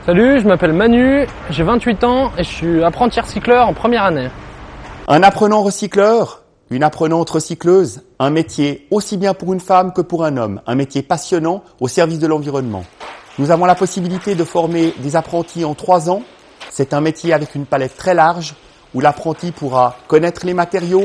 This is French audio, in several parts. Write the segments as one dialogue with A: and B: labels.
A: Salut, je m'appelle Manu, j'ai 28 ans et je suis apprenti recycleur en première année.
B: Un apprenant recycleur, une apprenante recycleuse, un métier aussi bien pour une femme que pour un homme, un métier passionnant au service de l'environnement. Nous avons la possibilité de former des apprentis en 3 ans. C'est un métier avec une palette très large où l'apprenti pourra connaître les matériaux,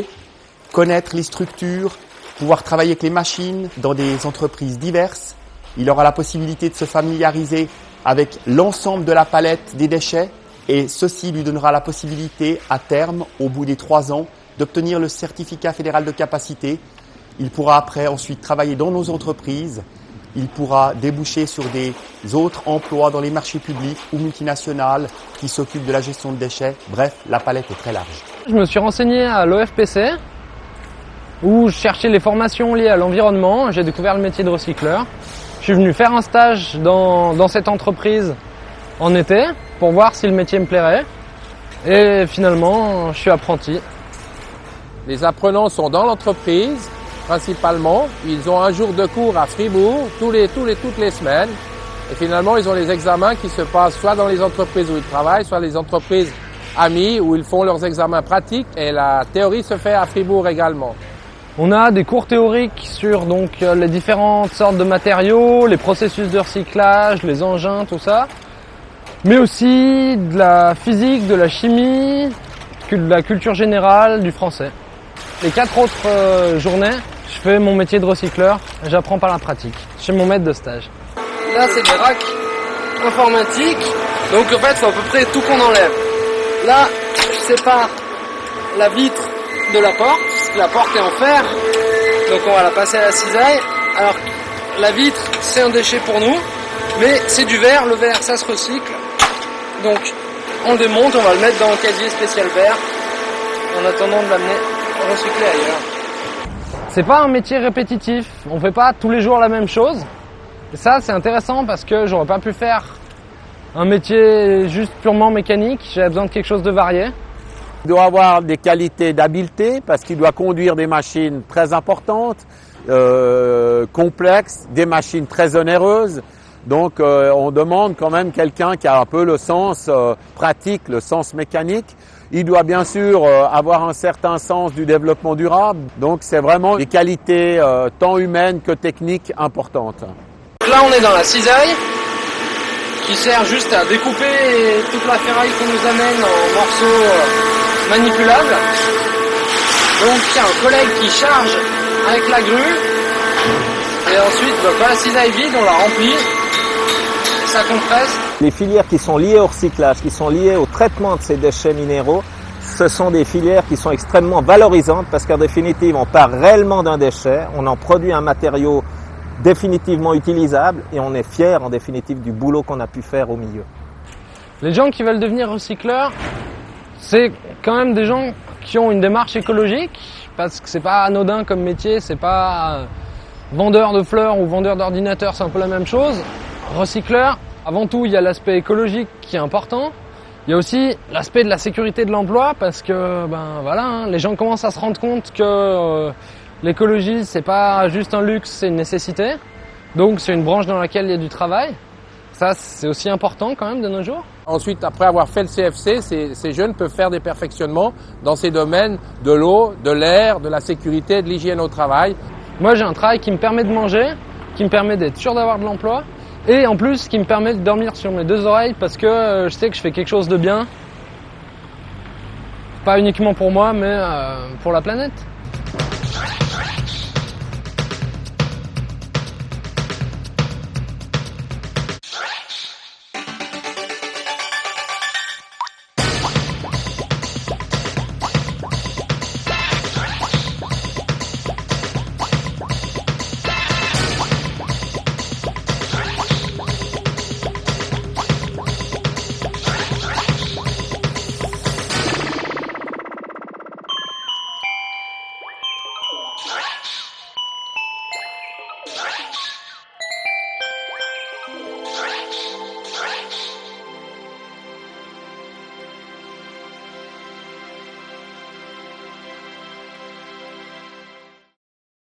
B: connaître les structures, pouvoir travailler avec les machines dans des entreprises diverses. Il aura la possibilité de se familiariser avec l'ensemble de la palette des déchets et ceci lui donnera la possibilité à terme, au bout des 3 ans, d'obtenir le certificat fédéral de capacité. Il pourra après ensuite travailler dans nos entreprises. Il pourra déboucher sur des autres emplois dans les marchés publics ou multinationales qui s'occupent de la gestion de déchets. Bref, la palette est très large.
A: Je me suis renseigné à l'OFPC où je cherchais les formations liées à l'environnement. J'ai découvert le métier de recycleur. Je suis venu faire un stage dans cette entreprise en été pour voir si le métier me plairait. Et finalement, je suis apprenti.
C: Les apprenants sont dans l'entreprise, principalement. Ils ont un jour de cours à Fribourg, toutes les semaines. Et finalement, ils ont les examens qui se passent soit dans les entreprises où ils travaillent, soit les entreprises amies où ils font leurs examens pratiques. Et la théorie se fait à Fribourg également.
A: On a des cours théoriques sur les différentes sortes de matériaux, les processus de recyclage, les engins, tout ça. Mais aussi de la physique, de la chimie, de la culture générale, du français. Les 4 autres journées, je fais mon métier de recycleur et j'apprends par la pratique, chez mon maître de stage. Là, c'est des racks informatiques, donc en fait, il faut à peu près tout qu'on enlève. Là, je sépare la vitre de la porte, parce que la porte est en fer, donc on va la passer à la cisaille. Alors, la vitre, c'est un déchet pour nous, mais c'est du verre, le verre, ça se recycle. Donc, on le démonte, on va le mettre dans un casier spécial verre, en attendant de l'amener recycler ailleurs. C'est pas un métier répétitif, on fait pas tous les jours la même chose. Et ça, c'est intéressant parce que j'aurais pas pu faire un métier juste purement mécanique, j'avais besoin de quelque chose de varié.
D: Il doit avoir des qualités d'habileté parce qu'il doit conduire des machines très importantes, complexes, des machines très onéreuses. Donc on demande quand même quelqu'un qui a un peu le sens pratique, le sens mécanique. Il doit bien sûr avoir un certain sens du développement durable. Donc c'est vraiment des qualités tant humaines que techniques importantes.
A: Là on est dans la cisaille qui sert juste à découper toute la ferraille qu'on nous amène en morceaux manipulables. Donc il y a un collègue qui charge avec la grue et ensuite quand la cisaille est vide on la remplit. Ça compresse.
E: Les filières qui sont liées au recyclage, qui sont liées au traitement de ces déchets minéraux, ce sont des filières qui sont extrêmement valorisantes parce qu'en définitive, on part réellement d'un déchet, on en produit un matériau définitivement utilisable et on est fier en définitive du boulot qu'on a pu faire au milieu.
A: Les gens qui veulent devenir recycleurs, c'est quand même des gens qui ont une démarche écologique parce que c'est pas anodin comme métier, c'est pas vendeur de fleurs ou vendeur d'ordinateurs, c'est un peu la même chose. Recycleur, avant tout, il y a l'aspect écologique qui est important. Il y a aussi l'aspect de la sécurité de l'emploi parce que les gens commencent à se rendre compte que l'écologie, c'est pas juste un luxe, c'est une nécessité. Donc c'est une branche dans laquelle il y a du travail. Ça, c'est aussi important quand même de nos jours.
C: Ensuite, après avoir fait le CFC, ces jeunes peuvent faire des perfectionnements dans ces domaines de l'eau, de l'air, de la sécurité, de l'hygiène au travail.
A: Moi, j'ai un travail qui me permet de manger, qui me permet d'être sûr d'avoir de l'emploi. Et en plus, qui me permet de dormir sur mes 2 oreilles parce que je sais que je fais quelque chose de bien. Pas uniquement pour moi, mais pour la planète.
F: Right.